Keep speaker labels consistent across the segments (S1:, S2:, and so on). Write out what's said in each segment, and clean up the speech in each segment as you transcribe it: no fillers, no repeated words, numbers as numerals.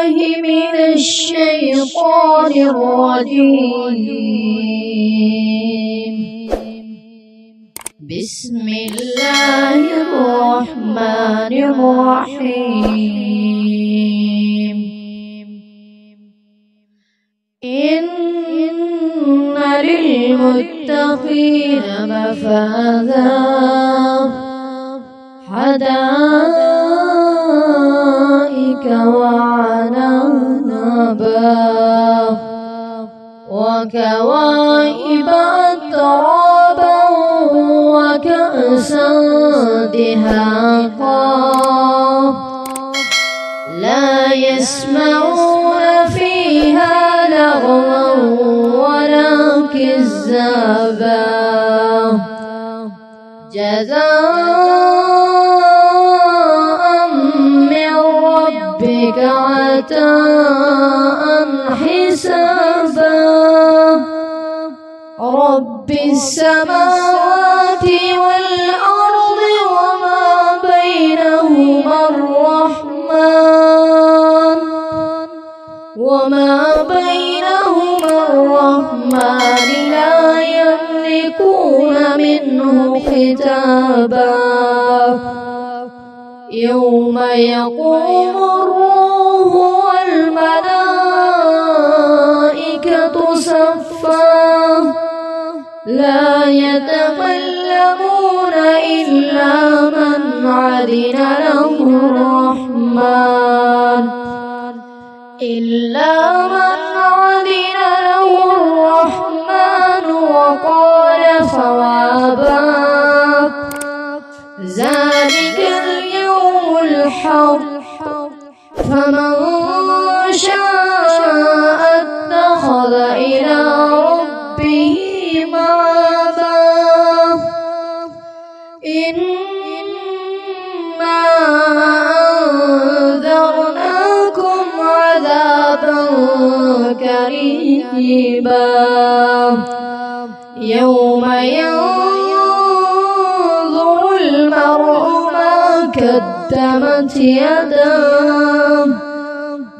S1: بالله من الشيطان الرجيم. بسم الله الرحمن الرحيم. إن للمتقين مفازا حدائق وعنبا وكواعب أترابا وكأسا دهاقا لا يسمعون فيها لغوا ولا كذابا جزاء من ربك عطاء حسابا رب السماوات والأرض وما بينهما الرحمن لا يملكون منه خطابا يوم يقوم الروح والملائكة صفا لا يتكلمون إلا من أذن له الرحمن وقال صوابا ذلك اليوم الحق فمن شاء اتخذ إلى ربه مآبا إنا أنذرناكم عذابا قريبا يوم ينظر المرء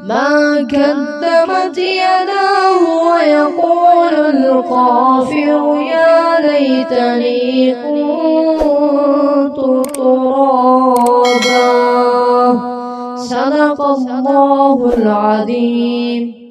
S1: ما قدمت يداه ويقول الكافر يا ليتني كنت ترابا. صدق الله العظيم.